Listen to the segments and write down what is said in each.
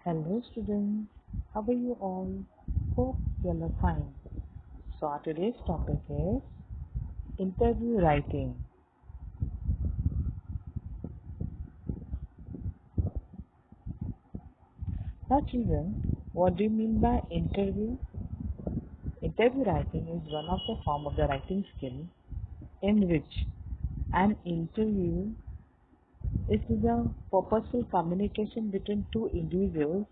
Hello students, how are you all? Hope you all are fine. So our today's topic is interview writing. Now children, what do you mean by interview? Interview writing is one of the form of the writing skill in which an interview is the purposeful communication between two individuals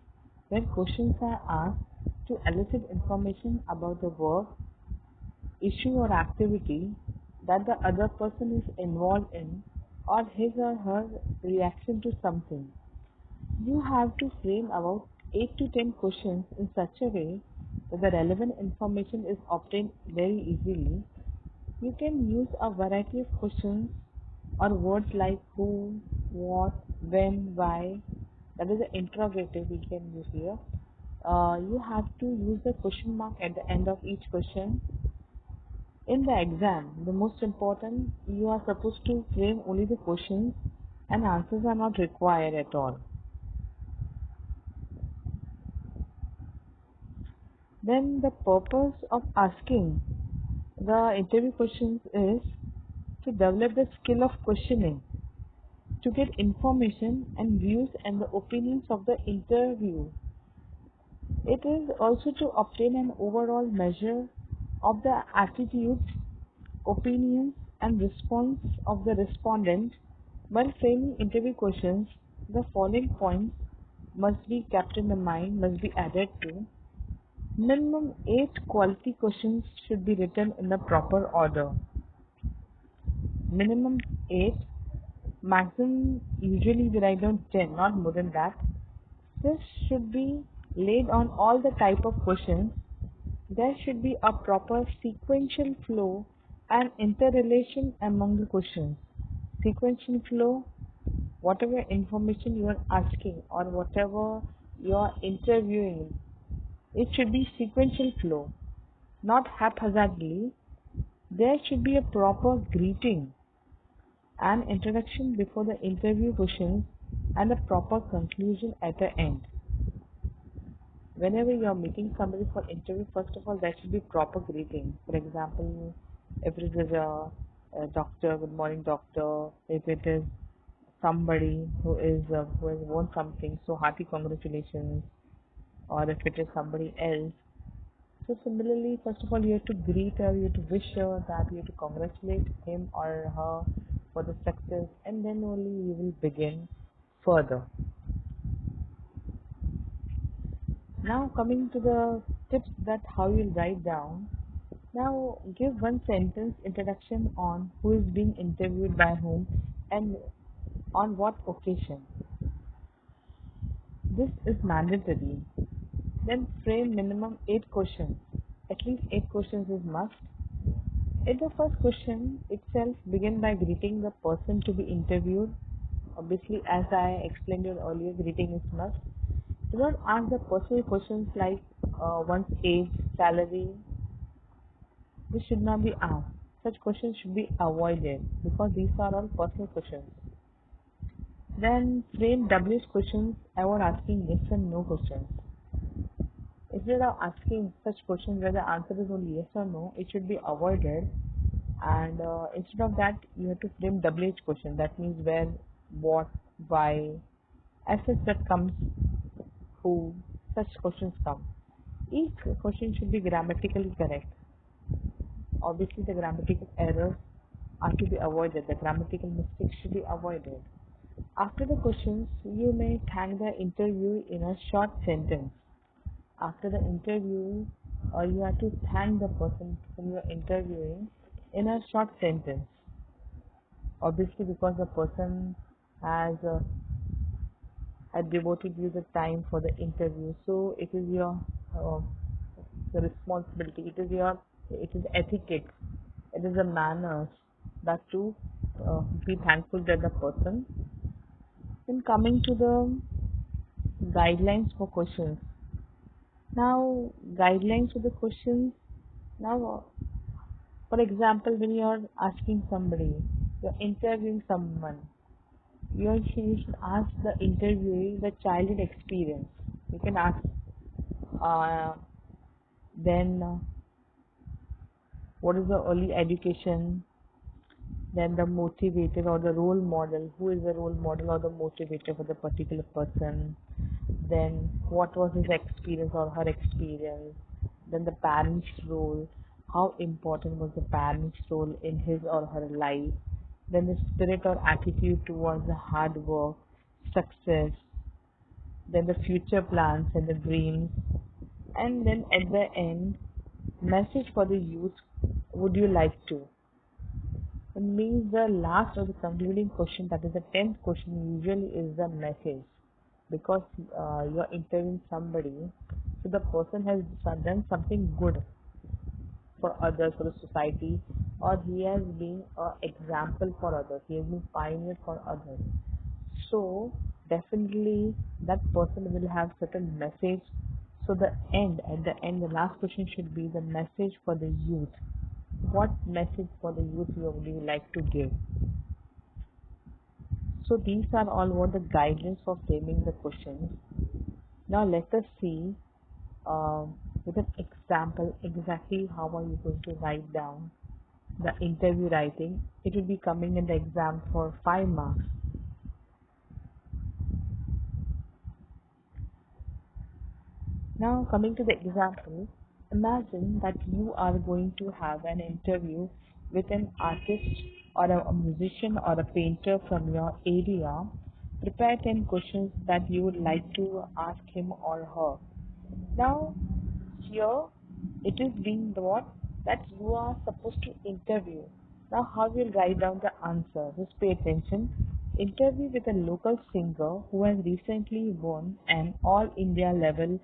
where questions are asked to elicit information about the work, issue or activity that the other person is involved in or his or her reaction to something. You have to frame about 8 to 10 questions in such a way that the relevant information is obtained very easily. You can use a variety of questions or words like who, what, when, why. That is the interrogative we can use here. You have to use the question mark at the end of each question. In the exam, the most important, you are supposed to frame only the questions and answers are not required at all. Then the purpose of asking the interview questions is to develop the skill of questioning, to get information and views and the opinions of the interview. It is also to obtain an overall measure of the attitudes, opinions and response of the respondent. While framing interview questions, the following points must be kept in the mind, must be added to. Minimum 8 quality questions should be written in the proper order. Minimum 8, maximum usually we write down 10, not more than that. This should be laid on all the type of questions. There should be a proper sequential flow and interrelation among the questions. Sequential flow, whatever information you are asking or whatever you are interviewing, it should be sequential flow, not haphazardly. There should be a proper greeting and introduction before the interview questions and a proper conclusion at the end. Whenever you are meeting somebody for interview, first of all, there should be proper greeting. For example, if it is a doctor, good morning doctor. If it is somebody who has won something, so hearty congratulations. Or if it is somebody else, so similarly, first of all, you have to greet her, you have to wish her that you have to congratulate him or her for the success, and then only you will begin further. Now coming to the tips that how you'll write down. Now give one sentence introduction on who is being interviewed by whom and on what occasion. This is mandatory. Then frame minimum 8 questions. At least 8 questions is must. In the first question itself, begin by greeting the person to be interviewed. Obviously, as I explained you earlier, greeting is must. Do not ask the personal questions like one's age, salary. This should not be asked. Such questions should be avoided because these are all personal questions. Then frame WH questions, avoid asking yes and no questions. Instead of asking such questions where the answer is only yes or no, it should be avoided. And instead of that, you have to frame WH question. That means where, what, why, as such that comes, who, such questions come. Each question should be grammatically correct. Obviously, the grammatical errors are to be avoided. The grammatical mistakes should be avoided. After the questions, you may thank the interviewee in a short sentence. After the interview, you have to thank the person whom you are interviewing in a short sentence. Obviously, because the person has had devoted you the time for the interview, so it is your the responsibility. It is etiquette. It is a manners that to be thankful to the person. Then coming to the guidelines for questions. Now, guidelines for the questions. Now, for example, when you are asking somebody, you are interviewing someone, you should ask the interviewee the childhood experience. You can ask uh, then what is the early education, then the motivator or the role model, who is the role model or the motivator for the particular person, then what was his experience or her experience, then the parent's role, how important was the parent's role in his or her life, then the spirit or attitude towards the hard work, success, then the future plans and the dreams, and then at the end, message for the youth, would you like to? It means the last or the concluding question, that is the 10th question, usually is the message, because you're interviewing somebody, so the person has done something good for others, for the society, or he has been an example for others, he has been pioneer for others. So definitely that person will have certain message. So at the end, the last question should be the message for the youth. What message for the youth would you like to give? So these are all what the guidelines for framing the questions. Now let us see with an example exactly how are you going to write down the interview writing. It will be coming in the exam for 5 marks. Now, coming to the example, imagine that you are going to have an interview with an artist or a musician or a painter from your area. Prepare 10 questions that you would like to ask him or her. Now, here it is being what that you are supposed to interview. Now, how will write down the answer? Just pay attention. Interview with a local singer who has recently won an all India level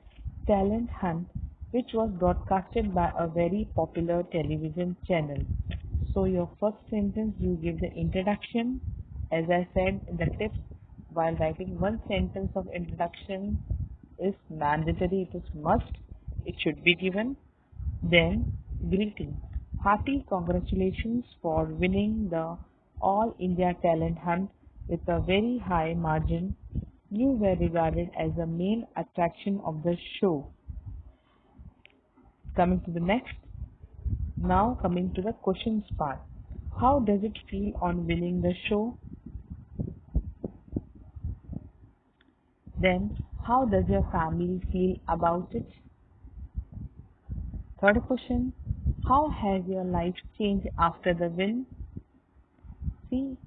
talent hunt, which was broadcasted by a very popular television channel. So, your first sentence, you give the introduction. As I said in the tips, while writing one sentence of introduction is mandatory, it is must, it should be given. Then, greeting. Hearty congratulations for winning the All India Talent Hunt with a very high margin. You were regarded as the main attraction of the show. Coming to the next. Now, coming to the questions part. How does it feel on winning the show? Then, how does your family feel about it? Third question, how has your life changed after the win? See,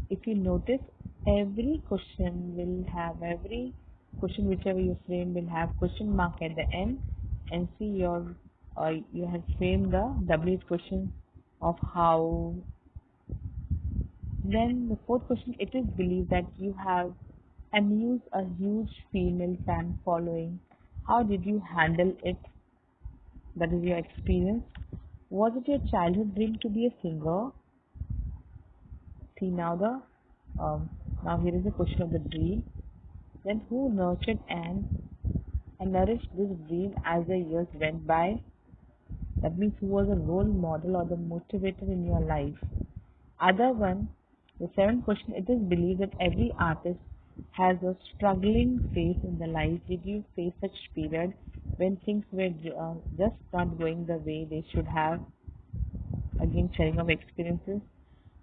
if you notice, every question whichever you frame will have question mark at the end, and see you have framed the W question of how. Then the fourth question, it is believed that you have amused a huge female fan following. How did you handle it? That is your experience. Was it your childhood dream to be a singer? See now now here is the question of the dream. Then who nurtured and nourished this dream as the years went by? That means who was a role model or the motivator in your life? Other one, the seventh question, it is believed that every artist has a struggling phase in the life. Did you face such period when things were just not going the way they should have? Again, sharing of experiences.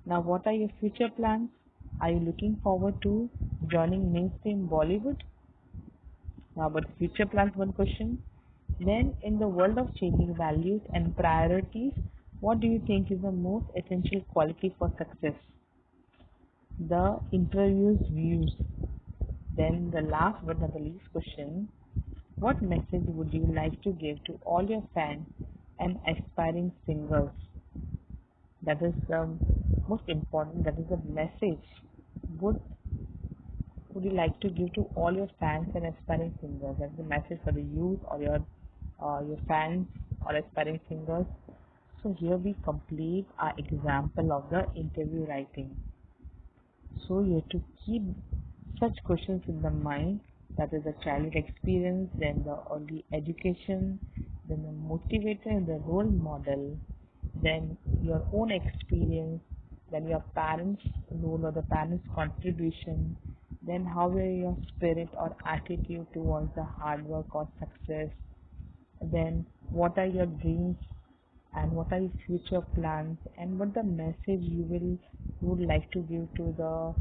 Now, what are your future plans? Are you looking forward to joining mainstream Bollywood? Now, about future plans, one question. Then, in the world of changing values and priorities, what do you think is the most essential quality for success? The interview's views. Then, the last but not the least question, what message would you like to give to all your fans and aspiring singers? That is the most important, that is the message. Would would you like to give to all your fans and aspiring singers? That's the message for the youth or your fans or aspiring singers. So here we complete our example of the interview writing. So you have to keep such questions in the mind. That is the childhood experience, then the early education, then the motivator and the role model, then your own experience, then your parents' role or the parents' contribution, Then how are your spirit or attitude towards the hard work or success? Then what are your dreams and what are your future plans and what the message you would like to give to the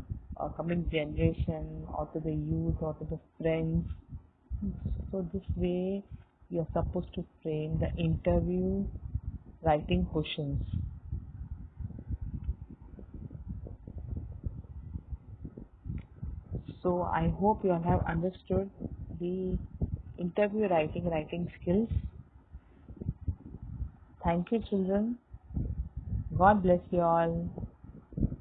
coming generation or to the youth or to the friends. So this way you're supposed to frame the interview writing questions. So I hope you all have understood the interview writing skills. Thank you, children. God bless you all.